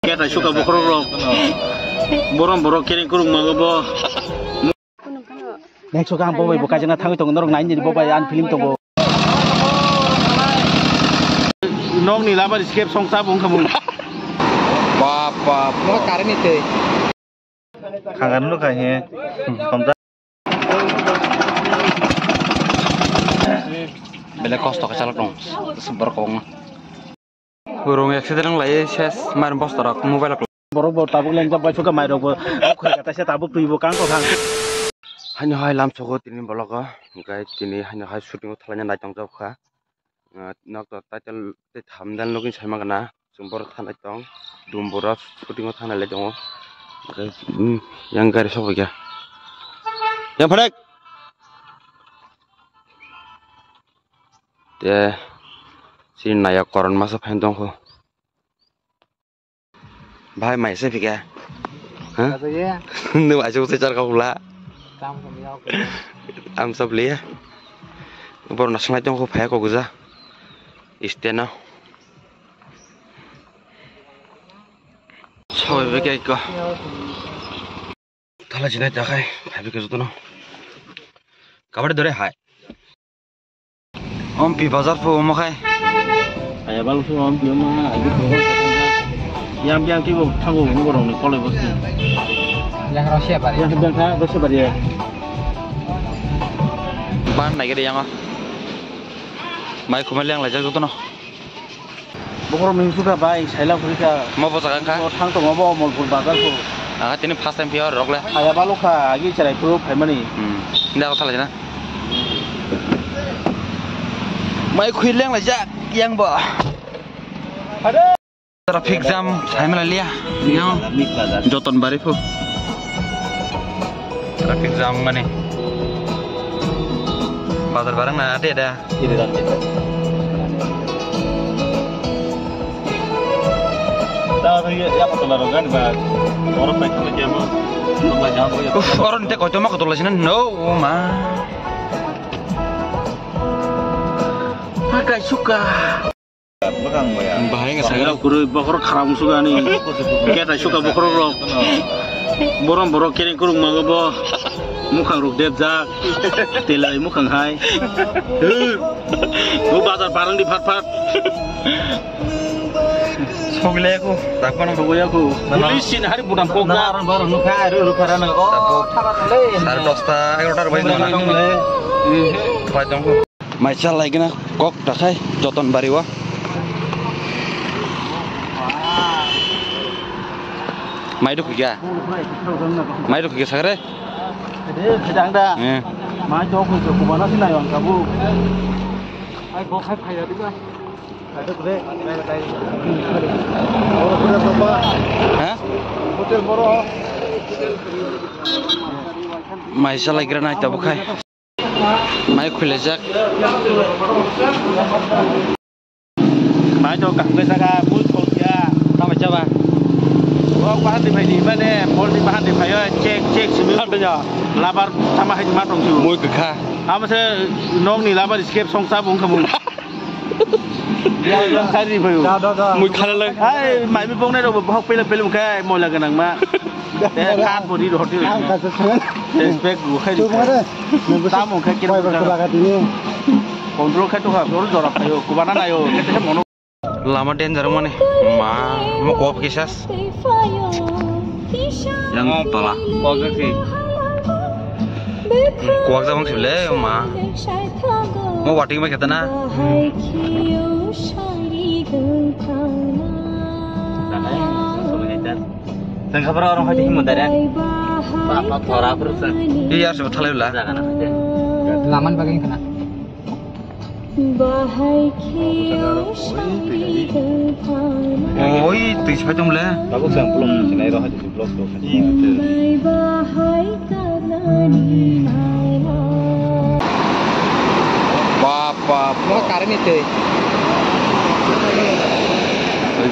Kita suka bokrok. Borong kering kurung mangabo. Nek suka ang boy buka jangan tangi tong norong nain jadi boy an film tong. Nong ni lama escape song sabung kamu. Papa, mau karin itu. Kangen lu kayaknya. Bela kosto kecalak dong, seberkong. Burung accident lagi ses main bos tarak mobile aku. Boro tabuk lain jam suka main dong. Aku kata saya tabuk tuh ibu kangkong kangkong. Hanya hai lam sokot ini balaga, guys ini hanya hai shooting uthalanya naik jauh kah. Nak tu title hamdan login sama kena, sumber tanah tong, dumburat shooting uthalanya lagi jauh. Yang garis apa ya? Yang pendek. Dia si nayak koran masa pendong ko. Bahaya mai sih fikir. Hah? Nu aja secara kau lah. Am sab liya. Baru nasional jong ko bahaya ko guza. Istana. Soal fikir ko. Thala jinai jakai, bahaya fikir tu no. Kabar dore hai. Om pi bazar fu om khai. Ayah balu fu om pi om agi fu. Yang kibo tanggo ngorong ni kolej bos. Yang Rusia bari. Yang sebelah Rusia bari. Ban naik dia yang ah. Mai kumal yang lajak tu no. Bokor minggu sudah baik. Saya lah mereka. Mau pasang kah? Mau tang tu mau mau pun bazar fu. Ah, ini first time pior rok le. Ayah balu kah agi cerai fu family. Ndak kau salah je na. Mai khuy leng la ja yang ba ada traffic jam sai mala lia yang joton bari fu traffic jam mane bazar barang na ada ini dan tahu ya betul kan ba orang baik kerja mau orang te kau cuma ketulah sini no ma Agak suka. Bahaya nggak saya kuru bokor karam suka nih. Kita suka bokrok. Borong kering kurung mangabo. Mukang ruk debjak. Tilai mukang hai. Lu bazar barang di pat-pat. Sogle aku. Tak pernah sogle aku. Polisin hari budam kok. Nah, baru lu kai lu karena oh. Sar dosta 11 bayi mana. Pajang Maisal lagi na kok dakai joton bariwa. Maiduk ya. Maiduk ya sagre. Sedang dah. Mai jauh ke mana sih nayon kamu? Ai kok khai phai juga. Ada kure. Hotel berapa? Hah? Hotel moro. Maisal lagi na ita bukai. Mai khule jak mai cho cặp người saga bút khôn ya tao phải cho bà bahan di phải đi bên đây mol di bahan di phải cek sini kan punya labar sama haji matong tu mui kekah ama se nong ni labar escape song sabung kamu yang kari bayu mui khala lagi hai mai mi bong này đâu học pele cái mồi là cái nang ma để kan body đồ hotel respect gu khai du ta mong khai kira kontrol khai tu ha kontrol jorok ayo kubana na yo kete mono lama danger mana ma mau kop kisas yang pala kok sih kuak sama sih le ma mau wating mai kata na Tengah berapa orang haji muda apa thora terus iya sebetulnya lah laman bagian kena oh itu siapa jumlah bagus yang belum sini roh haji blok bapak mau karin itu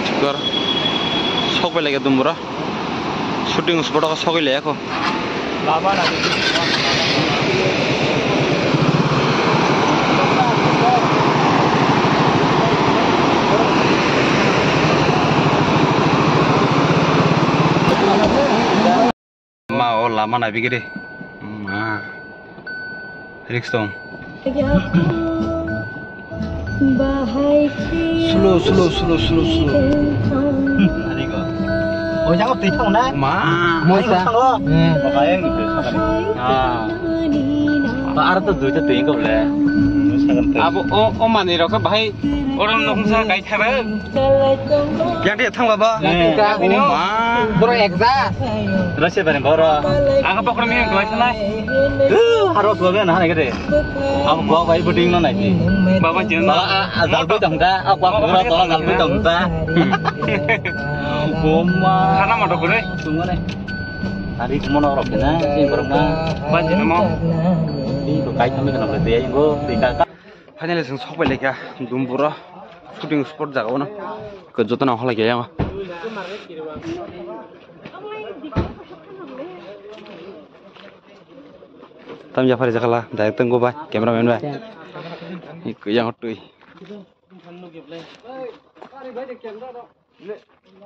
cikar sok lagi dumurah shooting spot ka sogile ako lama na lama nabi gede. Riks dong. Slow. Ani kok. Oh jangan tikung na. Mau lo. Makanya gitu Pak Arto duitnya tinggal lah. Abu mani rok bahai orang nongsa kai thara. Yang dia thang baba. Bro ekza. Terus siapa nih bro? Angka pokoknya minyak dua sana. Harus gue kan hanya gede. Aku bawa bayi buding nona ini. Baba jangan. Bawa galbu tangga. Aku bawa tolong galbu tangga. Goma. Karena mau dokter. Tunggu nih. Tadi cuma orang kena, ini berapa? Banjir mau. Ini tuh kait kami kena berarti ya, gue tiga. Finally sing sok balik ya, Dumbura shooting sport jaga mana? Kejutan awal lagi ya. Tam Jafar jaga lah, director gue bay, cameraman bay. Ikut yang hotui.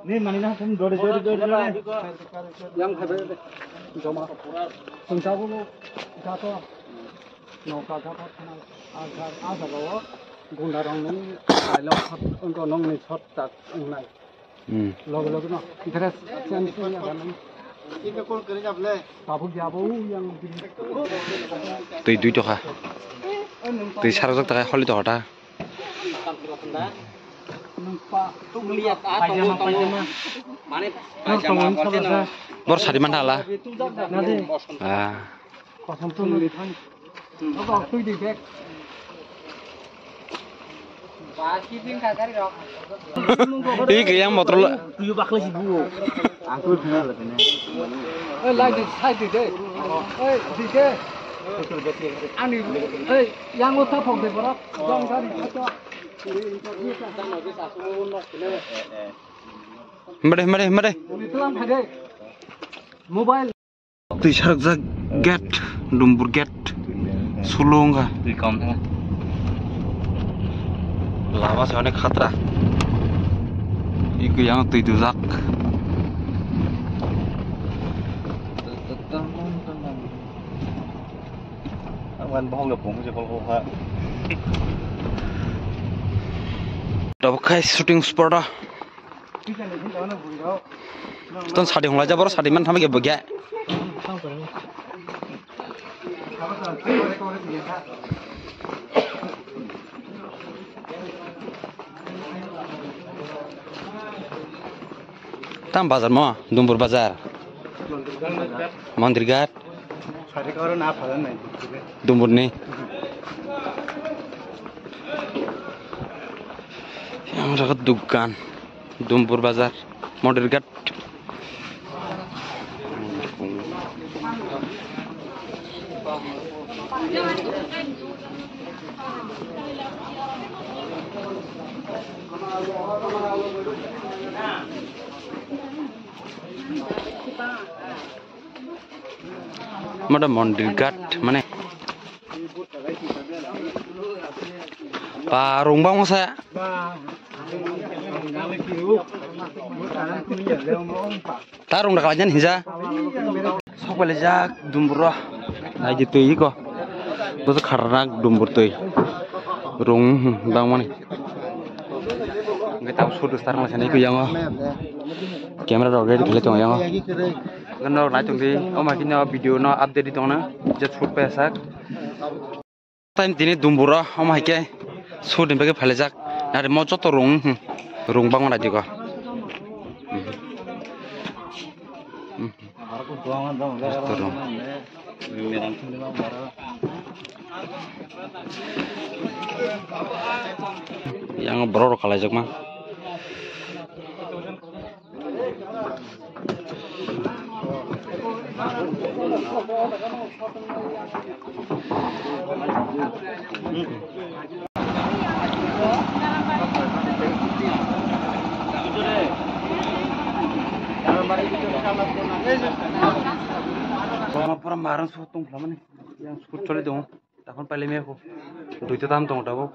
Nih mana nih, kamu dua. Yang hebat, cuma sengkabu jatuh. Noka jatuh, ada bawa gundarang ini, kalau untuk nong ini shot tak enggak. Logo no, interest sensi ya kan. Ini kau kerja apa? Tabu yang Tui tuh kah? Tui sarjok tak holi tuh ada. Melihat pajama. Mana pajama? Bor sari mana lah? Kosong tuh melihat. Apa tuh di bag? Ini yang motor lo. Tujuh bakal sih bu. Aku kenal lah ini. Lagi side deh. Dike. Ani, yang utah pokok berapa? Yang tadi apa? Mare. Mobile. Tui sarjok gate, Dumbur gate, sulung kah? Tui kaum tengah. Lava sih अनेक खतरा eco yang tui duzak Awan bohong gak bohong sih kalau kok double kai shooting sport ah ton sadi hongla jabor sadi man thame ge bogya Tam bazar mau, Dumbur bazar. Mandir Ghat. Sari kau orang apa nih? Dumbur nih. Yang dekat dukan, Dumbur bazar, Mandir Ghat. Mana Mandir Ghat mana? Parung bang saya. Tarung dah kawajan hija. Sok belajak Dumbur nah gitu iko. Bos karena Dumbur tuh. Rung bang mana? Nggak tahu sudah sekarang macam itu yang kamera dah ready kali tu yang Ganda naik tunggu, makinnya video na update itu na, jadi shoot pesak. Time ini Dumbura, makin shoot ini pakai pelajak, ada mau coto rung bangun aja kok. Yang bro kalajak mah. Pura marang sutung lama nih, yang skut coli dong. Takkan paling aku, duit tam dong tahu.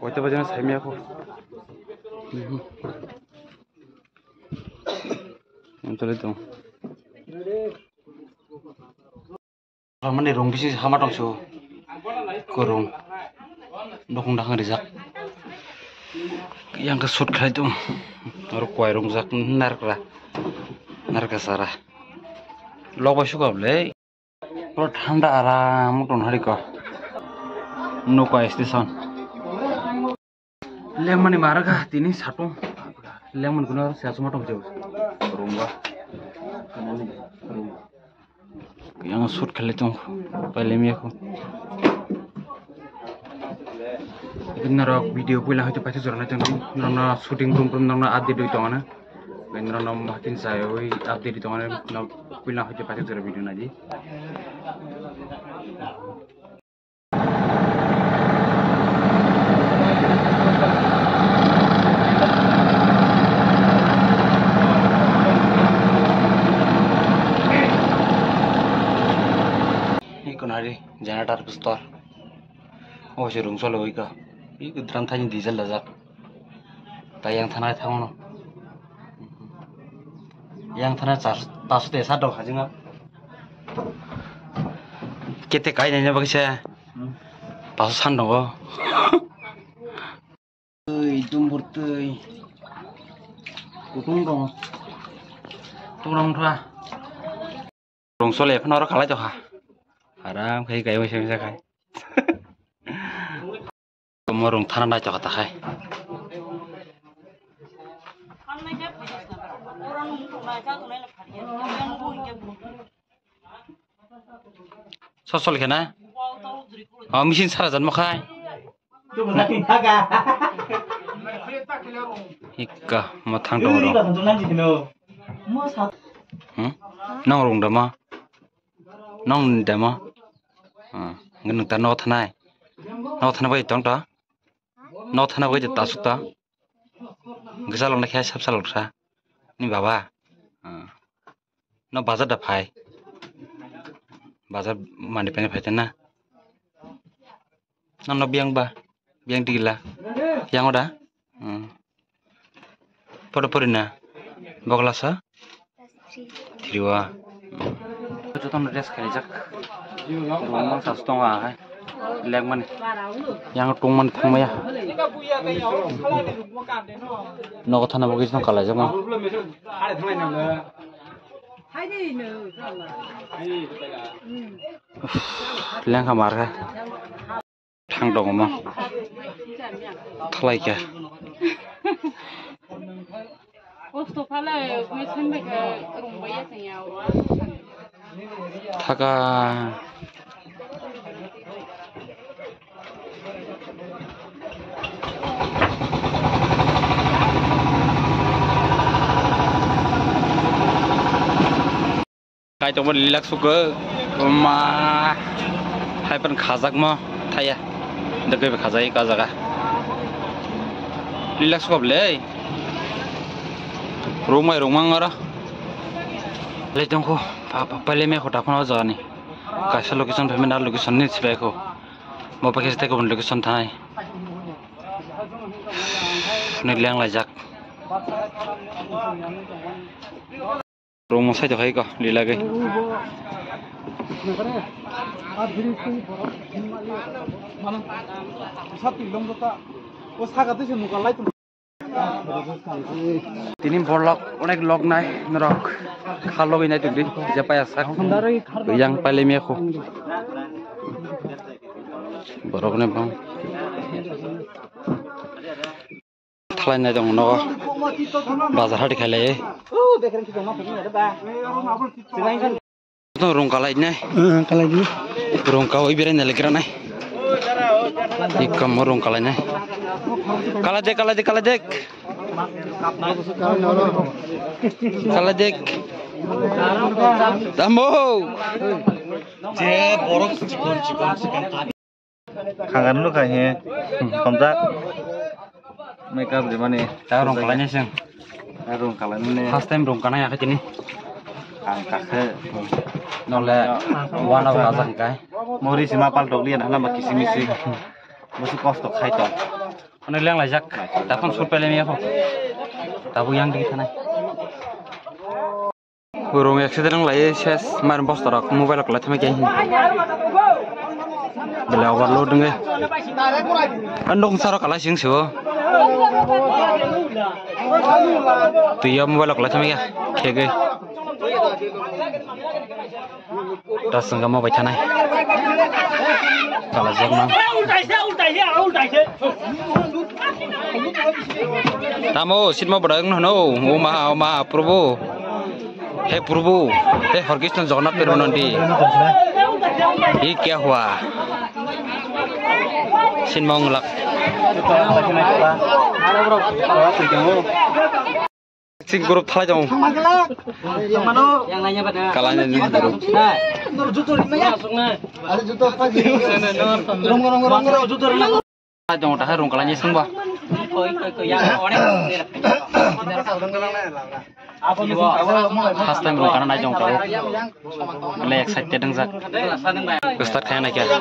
Kau itu bagian saya aku. Yang coli dong. Ramai rong bisi sama dong so, kurung, dong dah ngerizak, yang kesut kali itu, orang kuai rong zak nar kesara, lo basu kau le, kalau thanda aram tuh hari kau, nuka station, lemon ni marga tini satu, lemon guna siapa semua dong jauh, kurung yang shoot kali itu paling aku nara video pulang itu pasti zorna jangan nara shooting room nara update itu mana nara makin saya update itu mana nara pulang itu pasti zor video nanti hari generator besar, oh si rung solo ika, ini drum tanya diesel lazak, tayang tanah tangono, yang tanah tas desa dong aja nggak, kita kayaknya bagi saya, tas sandong kok, dumbur tuh, kutung dong tuh, rung solo ya kan orang kalah jauh Aram kayak macam kai. Kemurung tanah nak cakap tak kai. Sosol kena? Oh mesin sarajan makai. Ika matang dong. Nong rung dama. Nong dama. Ngen ta no thanai bai tong ta no thana bai ta sukta gisal na khay sab sal sa ni baba no bazar da phai bazar mani pane phai na no biang digila yang oda podo porina bogla sa triwa to ton dress khali jak rumah sastong ah leg man yang tung man thang ya no thana bogis no kala jama leng kamar ka thang dong ma thlai ka osto phala me sembe ka rumba ya tanya Thaka kai trong lilak suka ma hai pan khajak ma thaya dekai be khajai ka jaga lilak suka ble rumai rumangara Lejong ko, pale me ko takon aja ni. Kaisa location payment ar location ni sipai ko. Mo pakai sete ko location thai. Nilang lajak. Romo sai jagai ko lila gai. Tini borlok onek log nai nerok khalo gai nai tukdi japa asak yang pale me ko borok ne bang thlai nai dong no bazar hati khale to rong kalai nai kalai di rong kau ibere ne legra nai ikam rong kalai nai kalajek kalajek tambo je borok cikon kangen lu kayaknya kontak makeup di mana ta rong kalanya sing rong kalanya first time rong kana ya ke sini angka ke nole one of azan kai mori sima pal doglian hala makisi misi musuh kostok khai to Ano lang lajak, tapos sur pala niya ako. Tabo yang di sana. Burung yang sedang lagi ses main bos tarak mobile aku lagi macam bela overload deh. Andong sarak kalah sing sih. Tu ya mobile aku lagi macam kayak das enggak mau baca naik. Kalah sih mang. Tamu sit mau berang no, Uma Prabhu. हे प्रभु हे हरकृष्ण जगन्नाथ पेरुनंदी ये क्या हुआ सिनमंग लक सिंग ग्रुप थाला जाऊं kalahnya di grup jauh dah rong kalahnya semua First time lo karena najong kau, le excited deng zak. Ustad kaya nak ya.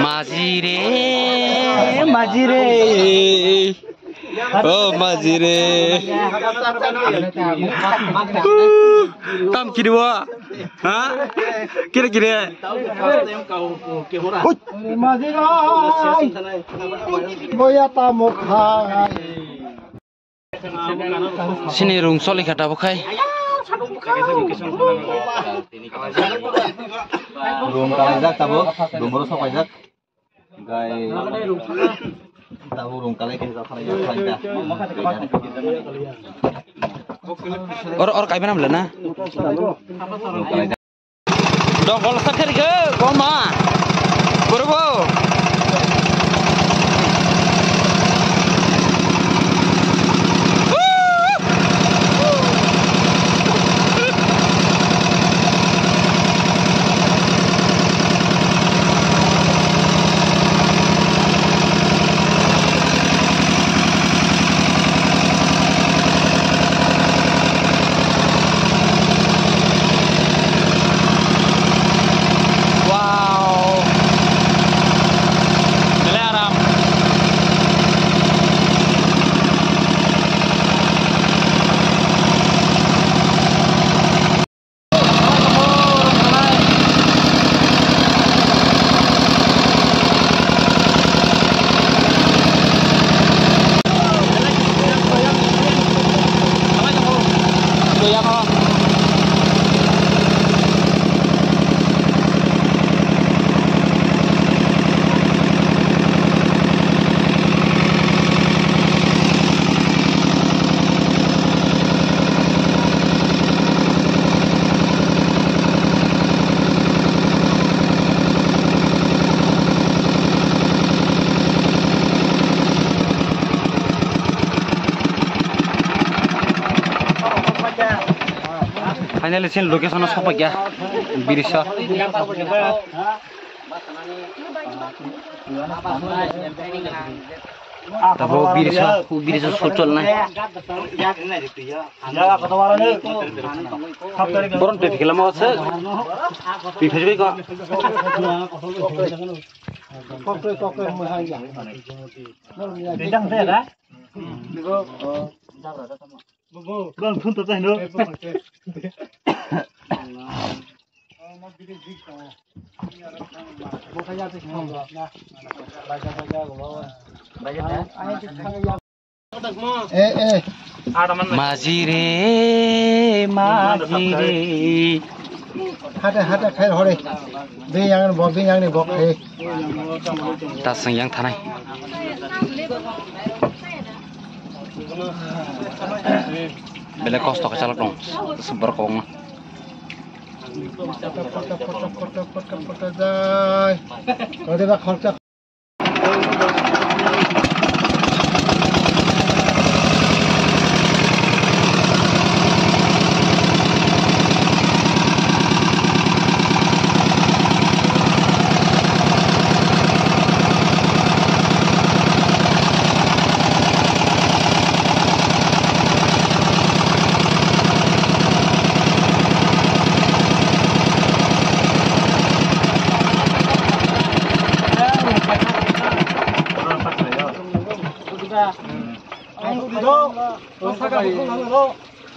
Majire, majire, oh majire. Tam kiri-kiri, hah? Kira-kira. Boya tamu khai. Sini rungsol ikat apa kai? Belum kalajak tabu, belum baru sok kalajak. Gai tahu rung kalaj kita kalajak. Or kai mana belana? Dong kalau sakit ke, koma, berapa? Finally, sih location apa ya? Birisa. Tapi birisa sucul nih. Borong pe film mau se? Pihak juga. Bang pun tak tahu. Majire, majire. Hada khair hore. Be yang ni bok he. Tas yang tanai. Bela kosto kecalak dong, sebar kong. Foto jai. Kalau dia khorcha.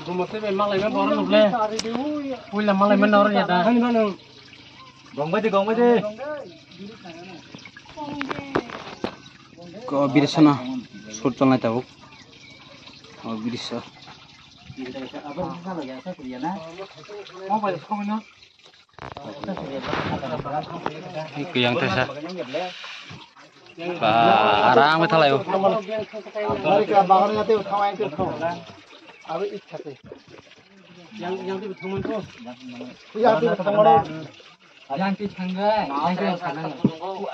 Gumot be malai men boran nuble. Puila malai men orang ya dah. Gong ba de. Ko biris na shoot chalnai tabuk. Biris. Itu yang terasa. Arang betul ayo. Yang di betul tu. Yang di tangga,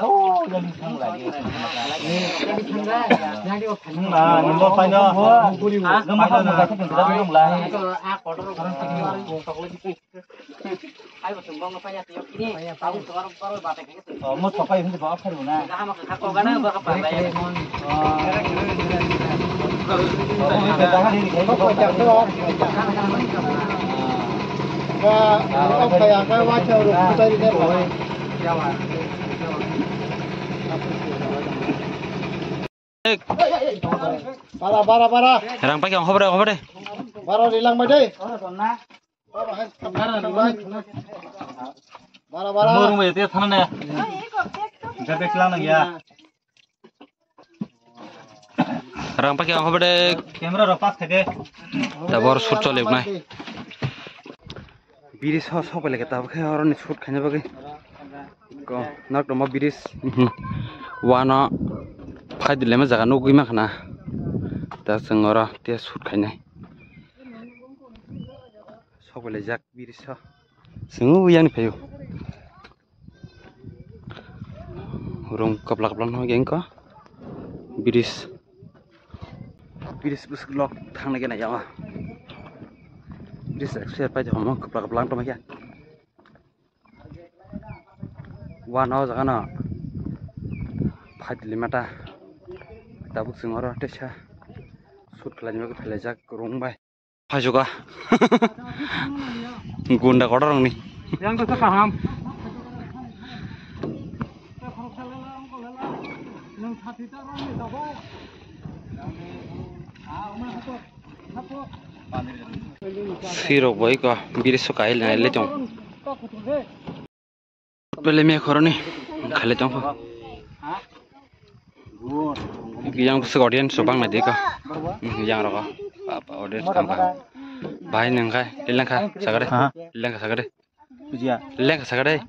oh, yang di tangga lagi. Yang di tangga, yang di tangga. Nah, nimbo paino. Ai betul bang apa ya tiap ini. Tahu baru batek gitu. Oh, mau pakai ini bawa apa dulu nah. Sama ke kakak kana berapa bayar. Para. Rang pakai ang khobar deh. Para lilang ba deh. Bara. Murung ba yete thana na. Gabe klang na ya. Rang pakai ang khobar deh. Camera ro pas thake. Tabor shoot chole nai. Biris ho so pele kita bakhe aron ni shoot khane bagai. Ko nak to ma biris. Wana phai dile ma jaga no gui ma khana. Ta sangora te shoot khane. Pele jak biris ha. Sengu yang ni phayo. Urung kapla no geng ko. Biris bus lok thang na ya. Biris share pai jom kapla to ma ya. Wa no jaga na. Phai dile mata. Tabuk singora te sha. Shoot khlani ma phele jak rung bai. Juga gunda kodorong nih. Yang tu paham. Siro boy ko biris sukai le jong. Pele me khoroni khale jong. Yang segodian subang na deka. Yang roko. Apa order kampa. Bahai nengkai, sagade. Sagade. Bujia. Sagade.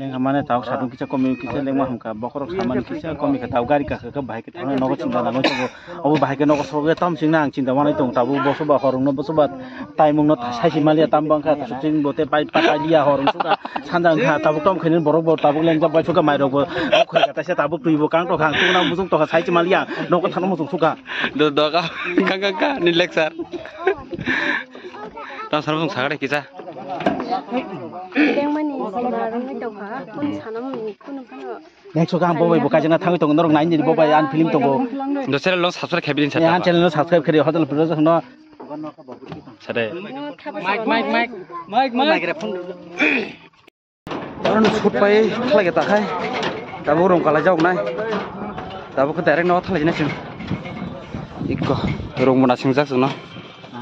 Leng hamane tahu satu kita komi kita leng maham ka bokorok saman kita komi ka tahu gari ka bahai kita nogo cinta nango cobo. Abu bahai ka nogo soge tam sing nang cinta mana itu tabu boso ba horong no boso ba taimung no sai si malia tambang ka sing bote pai lia horong suka sandang ka tabu tom khenin borok bo tabu leng jab ba suka mai rogo khoi ka ta se tabu tuibo kang to khang tu na musung to sai si malia nogo thano musung suka Do ka kang ni leksar. Tam sarung sagade kita. Yang suka bobai buka jena tangi tong norong nain jadi bobai an film tong bo. Do channel lo subscribe khabidin Ya chata. channel lo subscribe kari hotel production no. Sade. Mike. Orang shoot pai thala kita khai. Tabu rong kala jauh nai. Tabu ke direct no thala jena sing. Ikko rong mona sing jak no.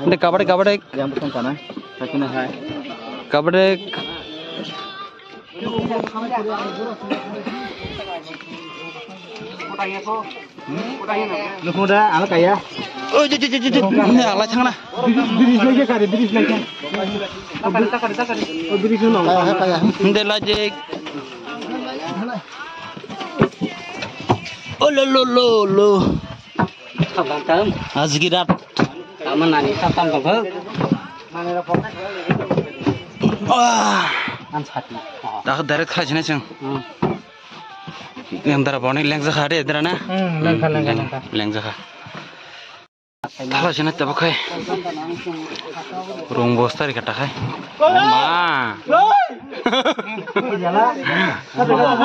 Inde kabade. Yang betul kana. Sakina hai. Kabade. Lu muda ala kaya. Oh, ini ala changna. Biris lagi kari, biris lagi. Takar. Oh biris no. Kaya. Inde lajek. Oh lo. Sabang Azgirat. taman nani sabang bang. Wah. An sati. Dah direct khala jena sing. Yang dara boni lengza khade dara na. Lengza kha. Thala jena tabu khai. Rong bostari kata khai. Ma.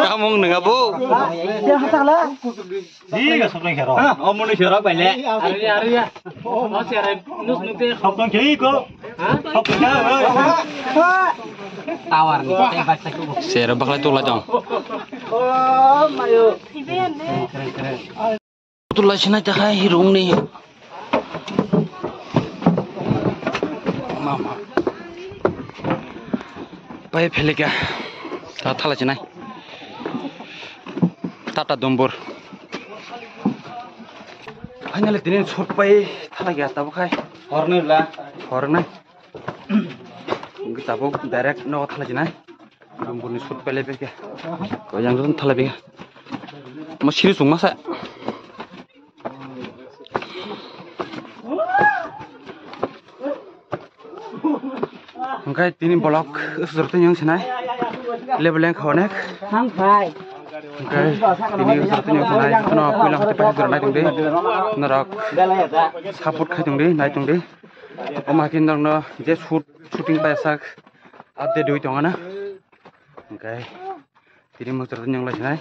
Kamu nengah bu. Ya hatala. Iya, sabang kero. Oh muni syara bale. Ari ya. Oh, masih ada nus Sabang kei ko. Sabang kei. tawar nih, tebak saku. Sera bakal itu lah jong. Oh mayo. Betul lah sih nak cakap hirung nih. Mama. Pai Pelika. Thala Chinai. Tata Dombor. Finally, didn't shoot by Talagata. Okay. Horner. Kita direct no Talajina. Dombor is shoot by Lebeka. Young Talabi. Masih masa. Angkai tini bolak seperti yang senai. Level yang konek. Angkai tini seperti yang senai. Kena pulang hati pasti gerana tinggi. Nerak saput kai tinggi, naik tinggi. Omakin dong no, je shooting pasak. Update duit yang mana? Angkai tini seperti yang lain senai.